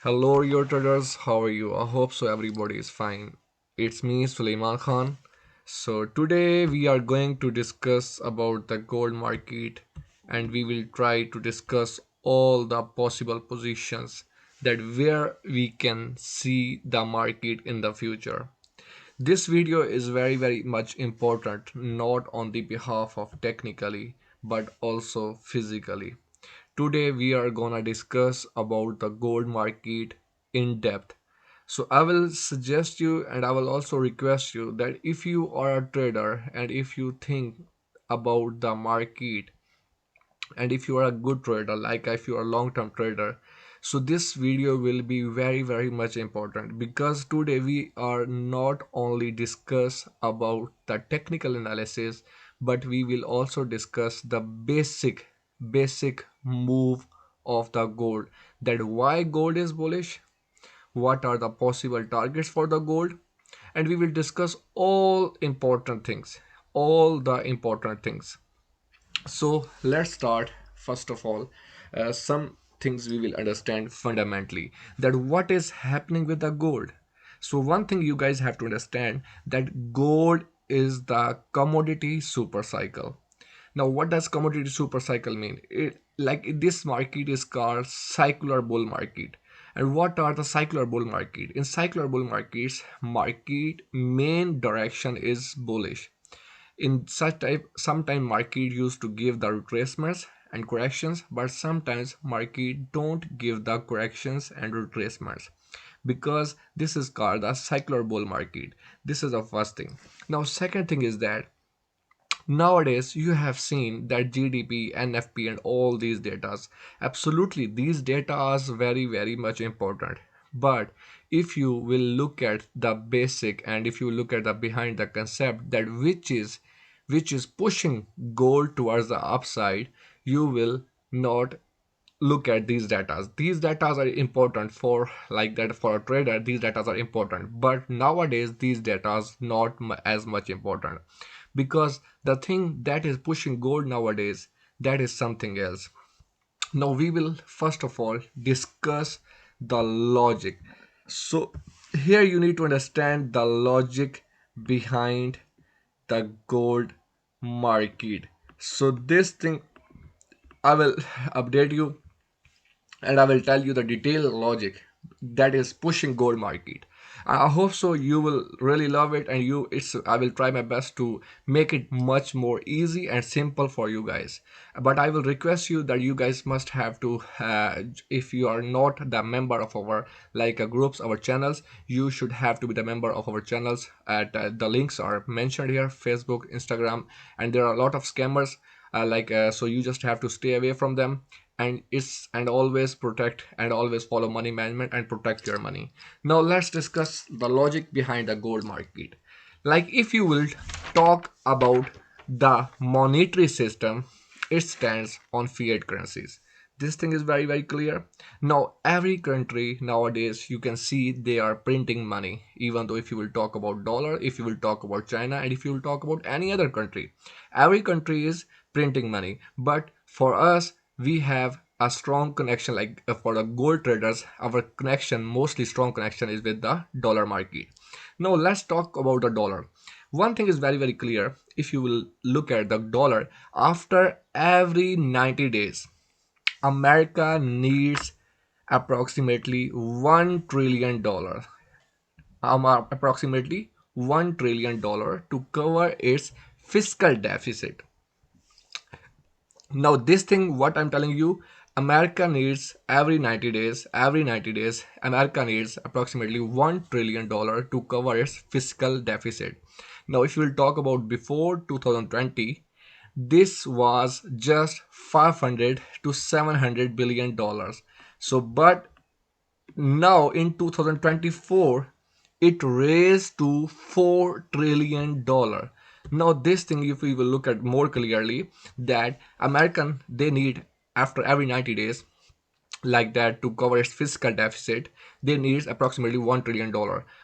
Hello, your traders. How are you? I hope so. Everybody is fine. It's me, Suleiman Khan. So today we are going to discuss about the gold market, and we will try to discuss all the possible positions that where we can see the market in the future. This video is very much important, not on the behalf of technically but also physically. Today we are gonna discuss about the gold market in depth. So I will suggest you and I will also request you that if you are a trader and if you think about the market and if you are a good trader, like if you are a long-term trader, so this video will be very much important because today we are not only discuss about the technical analysis, but we will also discuss the basic move of the gold, that why gold is bullish, what are the possible targets for the gold, and we will discuss all the important things. So let's start. First of all, some things we will understand fundamentally, that what is happening with the gold. So one thing you guys have to understand, that gold is the commodity super cycle. Now, what does commodity super cycle mean? This market is called cycler bull market. And what are the cycler bull market? In cycler bull markets, market main direction is bullish. In such type, sometimes market used to give the retracements and corrections, but sometimes market don't give the corrections and retracements, because this is called the cycler bull market. This is the first thing. Now second thing is that nowadays you have seen that GDP, NFP and all these datas, absolutely these data are very much important. But if you will look at the basic and if you look at the behind the concept, that which is pushing gold towards the upside, you will not look at these data. These data are important for like that for a trader. These data are important, but nowadays these data are not as much important, because the thing that is pushing gold nowadays, that is something else. Now we will first of all discuss the logic. So here you need to understand the logic behind the gold market. So this thing I will update you and I will tell you the detailed logic that is pushing gold market. I hope so you will really love it, and I will try my best to make it much more easy and simple for you guys. But I will request you that you guys must have to if you are not the member of our groups, our channels, you should have to be the member of our channels. At the links are mentioned here: Facebook, Instagram, and there are a lot of scammers, so you just have to stay away from them, and always protect and always follow money management and protect your money. Now let's discuss the logic behind the gold market. Like if you will talk about the monetary system, it stands on fiat currencies. This thing is very clear. Now every country nowadays, you can see they are printing money. Even though if you will talk about dollar, if you will talk about China, and if you will talk about any other country, every country is printing money. But for us, we have a strong connection, for the gold traders, our connection, mostly strong connection, is with the dollar market. Now let's talk about the dollar. One thing is very clear. If you will look at the dollar, after every 90 days, America needs approximately $1 trillion, approximately $1 trillion to cover its fiscal deficit. Now this thing what I'm telling you, America needs every 90 days America needs approximately $1 trillion to cover its fiscal deficit. Now if you will talk about before 2020, this was just 500 to 700 billion dollars. So but now in 2024, it raised to $4 trillion. Now this thing, if we will look at more clearly, that American, they need after every 90 days, like that, to cover its fiscal deficit, they need approximately $1 trillion.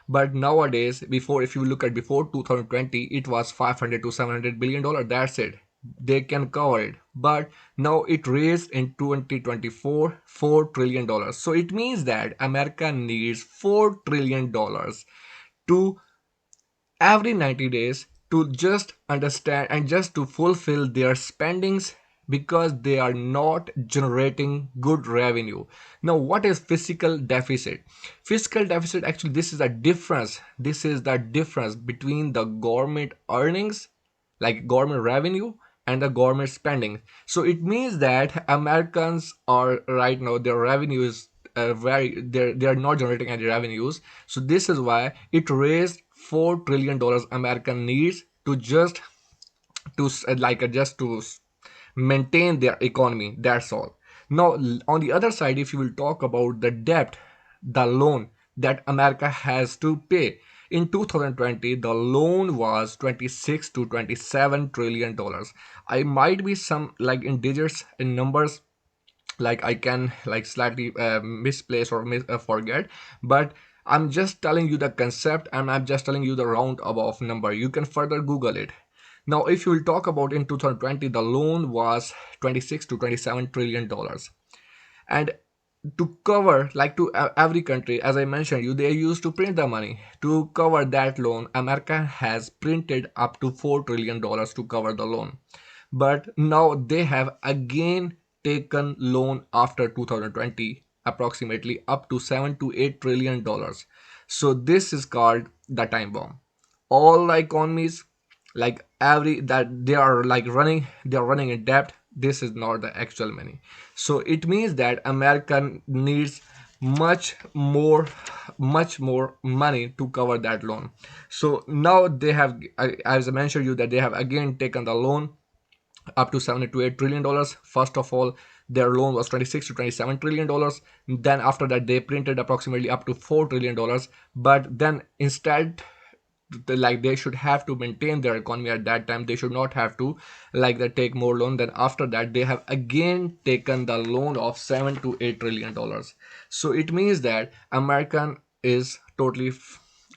But nowadays, before, if you look at before 2020, it was 500 to 700 billion dollar. That's it. they can cover it. But now it raised in 2024 $4 trillion. So it means that America needs $4 trillion to every 90 days to just understand and just to fulfill their spendings, because they are not generating good revenue. Now, what is fiscal deficit? Fiscal deficit, actually, this is the difference between the government earnings, like government revenue, and the government spending. So it means that Americans are right now, their revenue is they're not generating any revenues. So this is why it raised $4 trillion American needs to just just to maintain their economy. That's all. Now, on the other side, if you will talk about the debt, the loan that America has to pay in 2020, the loan was 26 to 27 trillion dollars. I might be some like in digits, in numbers, like I can like slightly misplace or forget, but I'm just telling you the concept, and I'm just telling you the round above number. You can further Google it. Now, if you will talk about in 2020, the loan was 26 to 27 trillion dollars. And to cover, like to every country, as I mentioned you, they used to print the money to cover that loan. America has printed up to $4 trillion to cover the loan. But now they have again taken loan after 2020, approximately up to 7 to 8 trillion dollars. So this is called the time bomb. All the economies, like every that they are running in debt. This is not the actual money. So it means that American needs much more money to cover that loan. So now they have, as I mentioned you, that they have again taken the loan up to 7 to 8 trillion dollars. First of all, their loan was 26 to 27 trillion dollars. Then after that, they printed approximately up to 4 trillion dollars. But then instead, they should have to maintain their economy at that time. They should not have to they take more loan. Then after that, they have again taken the loan of 7 to 8 trillion dollars. So it means that American is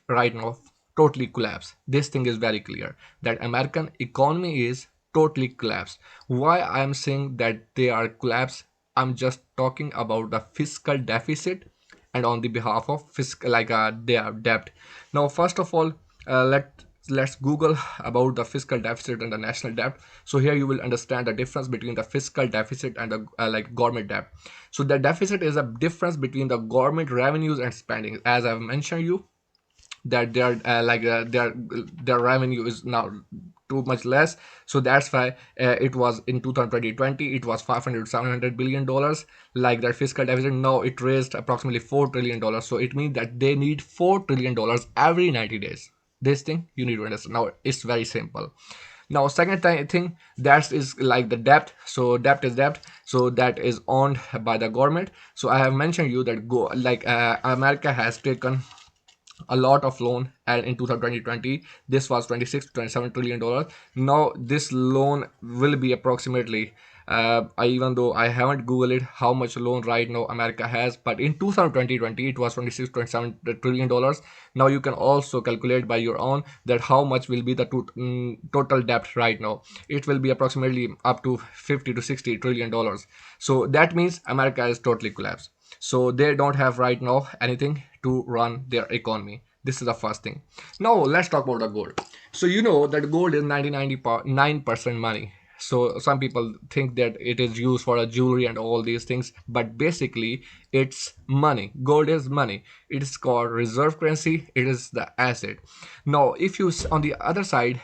right now totally collapsed. This thing is very clear, that American economy is totally collapsed. Why I am saying that they are collapsed? I'm just talking about the fiscal deficit, and on the behalf of fiscal their debt. Now, first of all, let's Google about the fiscal deficit and the national debt. So here you will understand the difference between the fiscal deficit and the government debt. So the deficit is a difference between the government revenues and spending. As I've mentioned you, that their revenue is now too much less. So that's why it was in 2020 it was 500 700 billion dollars, like their fiscal deficit. Now it raised approximately $4 trillion. So it means that they need $4 trillion every 90 days. This thing you need to understand. Now it's very simple. Now, second thing, that is like the debt. So debt is debt, so that is owned by the government. So I have mentioned you that America has taken a lot of loan, and in 2020 this was 26 to 27 trillion dollars. Now this loan will be approximately even though I haven't googled it how much loan right now America has, but in 2020 it was 26 to 27 trillion dollars. Now you can also calculate by your own that how much will be the total debt right now. It will be approximately up to 50 to 60 trillion dollars. So that means America is totally collapsed. So they don't have right now anything to run their economy. This is the first thing. Now let's talk about the gold. So you know that gold is 99% money. So some people think that it is used for a jewelry and all these things, but basically it's money. Gold is money. It is called reserve currency. It is the asset. Now if you on the other side,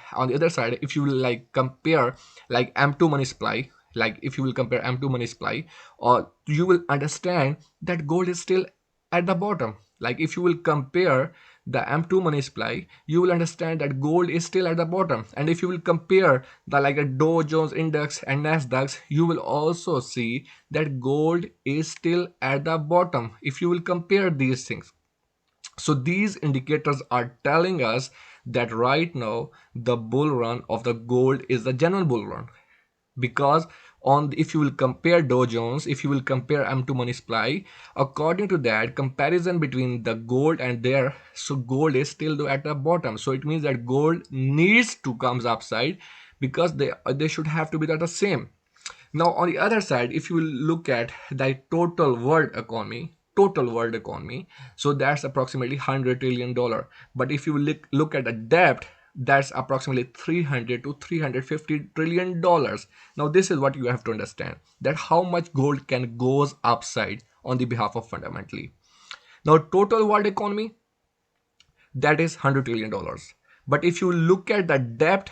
if you compare M2 money supply, if you will compare M2 money supply, or you will understand that gold is still at the bottom. If you will compare the M2 money supply, you will understand that gold is still at the bottom. And if you will compare the a Dow Jones index and Nasdaq, you will also see that gold is still at the bottom if you will compare these things. So these indicators are telling us that right now the bull run of the gold is the genuine bull run, because if you will compare Dow Jones, if you will compare M2 money supply, according to that comparison between the gold and there, so gold is still at the bottom. So it means that gold needs to comes upside because they should have to be the same. Now, on the other side, if you look at the total world economy, so that's approximately $100 trillion. But if you look at the debt, that's approximately 300 to 350 trillion dollars. Now, this is what you have to understand, that how much gold can goes upside on the behalf of fundamentally. Now, total world economy, that is $100 trillion. But if you look at the debt,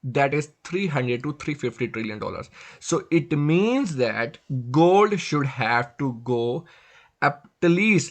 that is 300 to 350 trillion dollars. So it means that gold should have to go at least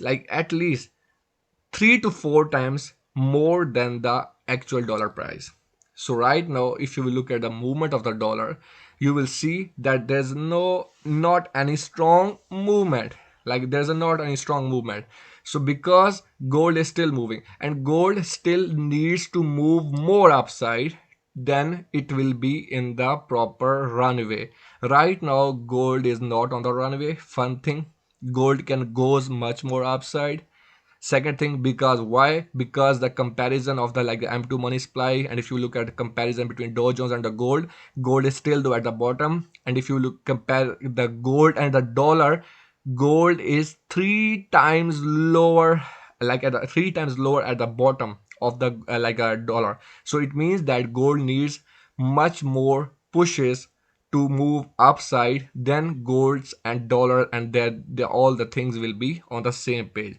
3 to 4 times more than the actual dollar price. So right now, if you will look at the movement of the dollar, you will see that there's not any strong movement. Like there's not any strong movement. So because gold is still moving and gold still needs to move more upside, then it will be in the proper runway. Right now, gold is not on the runway. Fun thing, gold can goes much more upside. Second thing, because why? Because the comparison of the like the M2 money supply, and if you look at the comparison between Dow Jones and the gold is still though at the bottom. And if you look compare the gold and the dollar, gold is 3 times lower, like at 3 times lower at the bottom of the like a dollar. So it means that gold needs much more pushes to move upside than golds and dollar, and that all the things will be on the same page.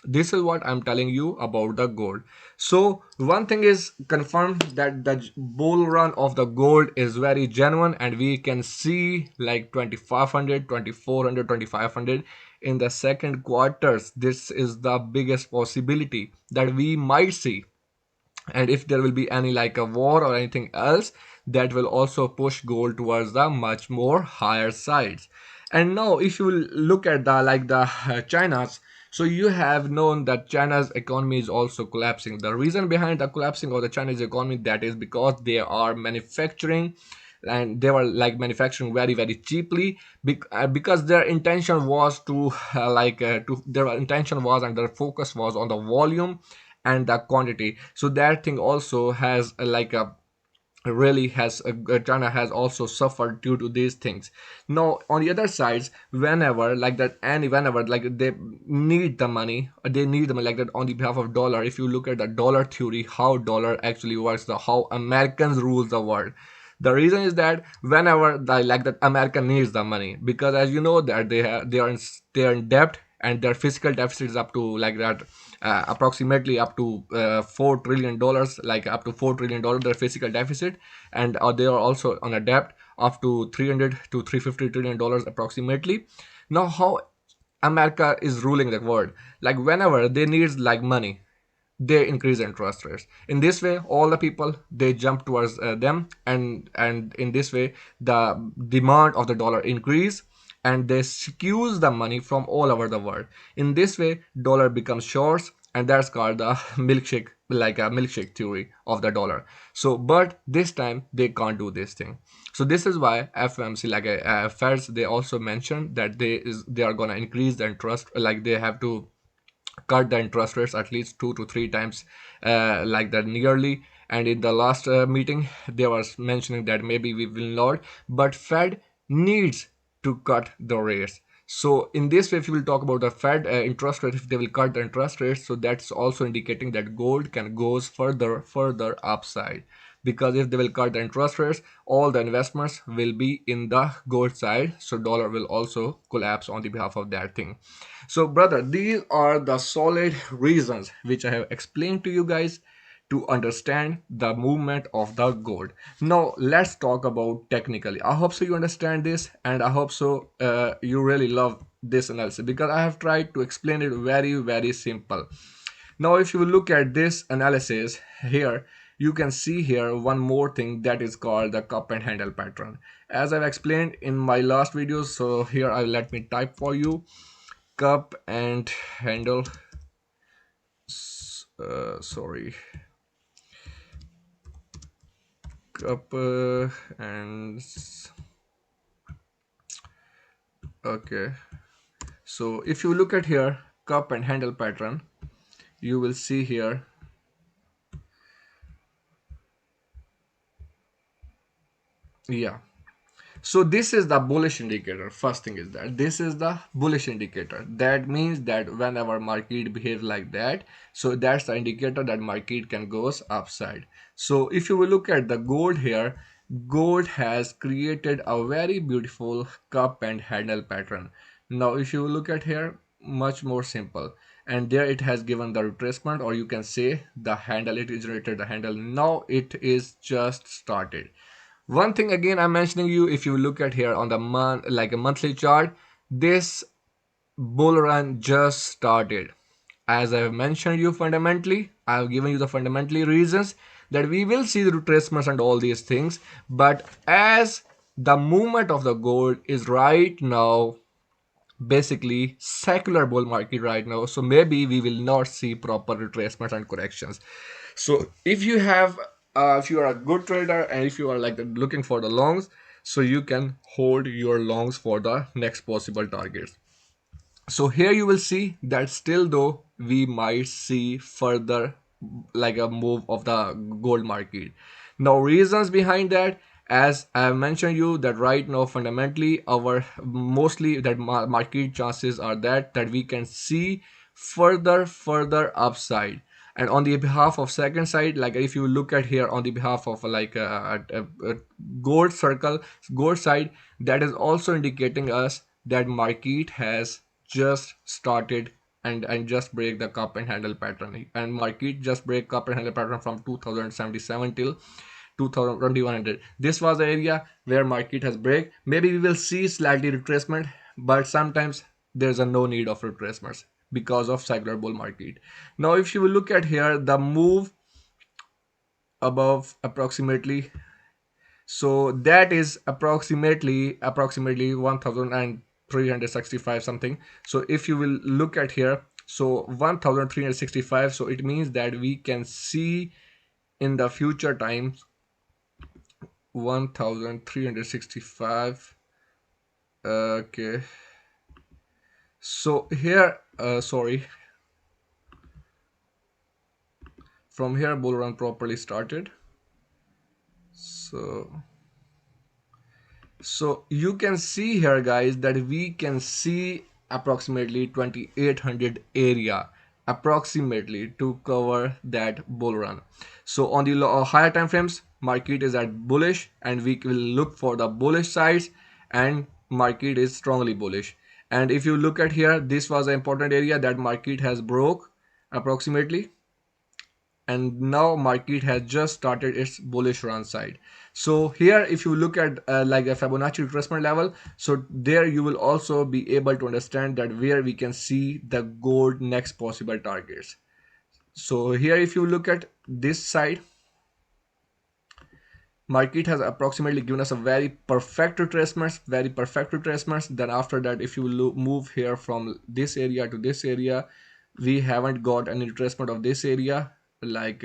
This is what I'm telling you about the gold. So one thing is confirmed, that the bull run of the gold is very genuine, and we can see like 2500, 2400, 2500 in the second quarters. This is the biggest possibility that we might see. And if there will be any like a war or anything else, that will also push gold towards the much more higher sides. And now if you look at the like the China's, so you have known that China's economy is also collapsing. The reason behind the collapsing of the Chinese economy, that is because they are manufacturing, and they were like manufacturing very very cheaply, because their intention was to their intention was and their focus was on the volume and the quantity. So that thing also has like a really has China has also suffered due to these things. Now on the other sides, whenever like they need the money, they need them like that on the behalf of dollar. If you look at the dollar theory, how dollar actually works, the how Americans rules the world. The reason is that whenever the like that America needs the money, because as you know that they are in debt, and their fiscal deficit is up to like that approximately up to $4 trillion, like up to $4 trillion their fiscal deficit. And they are also on a debt up to 300 to 350 trillion dollars approximately. Now how America is ruling the world, like whenever they need like money, they increase interest rates. In this way, all the people they jump towards them, and in this way the demand of the dollar increase, and they skews the money from all over the world. In this way, dollar becomes short, and that's called the milkshake, like a milkshake theory of the dollar. So but this time they can't do this thing. So this is why FOMC, like Feds, they also mentioned that they are gonna increase the interest, like they have to cut the interest rates at least 2 to 3 times, like that nearly. And in the last meeting, they was mentioning that maybe we will not, but Fed needs to cut the rates. So in this way, if you will talk about the Fed interest rate, if they will cut the interest rates, so that's also indicating that gold can goes further upside. Because if they will cut the interest rates, all the investments will be in the gold side, so dollar will also collapse on the behalf of that thing. So brother, these are the solid reasons which I have explained to you guys to understand the movement of the gold. Now let's talk about technically. I hope so you understand this, and I hope so you really love this analysis, because I have tried to explain it very very simple. Now if you look at this analysis here, you can see here one more thing, that is called the cup and handle pattern, as I've explained in my last videos. So here I let me type for you: cup and handle, sorry, cup and okay. So if you look at here cup and handle pattern, you will see here Yeah. So this is the bullish indicator. First thing is that this is the bullish indicator. That means that whenever market behaves like that, so that's the indicator that market can goes upside. So if you will look at the gold here, gold has created a very beautiful cup and handle pattern. Now if you look at here, much more simple, and there it has given the retracement, or you can say the handle. It is generated the handle. Now it is just started. One thing again I'm mentioning you, if you look at here on the month, like a monthly chart, this bull run just started. As I have mentioned you fundamentally, I have given you the fundamentally reasons that we will see the retracements and all these things. But as the movement of the gold is right now basically secular bull market right now, so maybe we will not see proper retracements and corrections. So if you are a good trader and if you are like looking for the longs, so you can hold your longs for the next possible targets. So here you will see that still though we might see further like a move of the gold market. Now reasons behind that, as I have mentioned you, that right now fundamentally our mostly that market chances are that we can see further upside. And on the behalf of second side, like if you look at here on the behalf of like a gold circle, gold side, that is also indicating us that market has just started and just break the cup and handle pattern, and market just break cup and handle pattern from 2077 till 2021. This was the area where market has break. Maybe we will see slightly retracement, but sometimes there's a no need of retracements because of cycler bull market. Now if you will look at here the move above approximately, so that is approximately 1365 something. So if you will look at here, so 1365, so it means that we can see in the future times 1365. Okay, so here sorry, from here bull run properly started. So you can see here guys that we can see approximately 2800 area approximately to cover that bull run. So on the higher time frames, market is at bullish and we will look for the bullish sides, and market is strongly bullish. And if you look at here, this was an important area that market has broke approximately, and now market has just started its bullish run side. So here if you look at like a Fibonacci retracement level, so there you will also be able to understand that where we can see the gold next possible targets. So here if you look at this side, market has approximately given us a very perfect retracements. Then after that, if you move here from this area to this area, we haven't got any retracement of this area. Like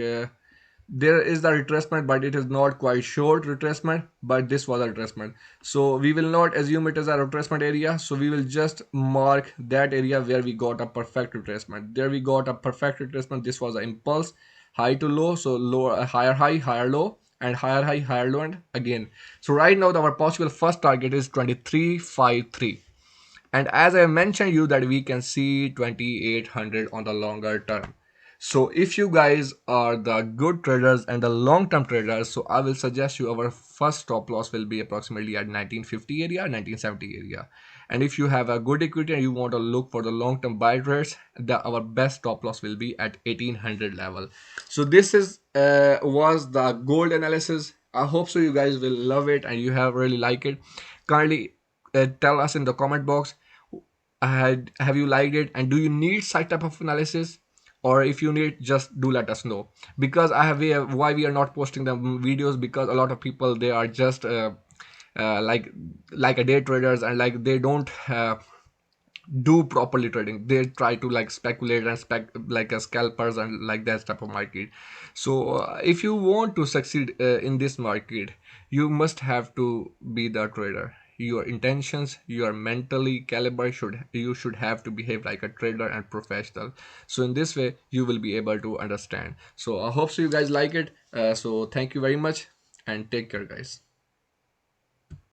there is the retracement, but it is not quite short retracement, but this was a retracement. So we will not assume it as a retracement area, so we will just mark that area where we got a perfect retracement. There we got a perfect retracement. This was an impulse, high to low, so lower, higher high, higher low, and higher high, higher low, and again. So right now our possible first target is 2353, and as I mentioned you that we can see 2800 on the longer term. So if you guys are the good traders and the long-term traders, so I will suggest you our first stop loss will be approximately at 1950 area, 1970 area. And if you have a good equity and you want to look for the long-term buy trades, our best stop loss will be at 1800 level. So this is was the gold analysis. I hope so you guys will love it and you have really like it. Kindly tell us in the comment box, have you liked it, and do you need such type of analysis, or if you need, just do let us know. Because why we are not posting the videos, because a lot of people, they are just like a day traders, and like they don't do properly trading. They try to like speculate and like a scalpers and like that type of market. So if you want to succeed in this market, you must have to be the trader. Your intentions, your mentally caliber, you should have to behave like a trader and professional. So in this way you will be able to understand. So I hope so you guys like it. So thank you very much and take care guys.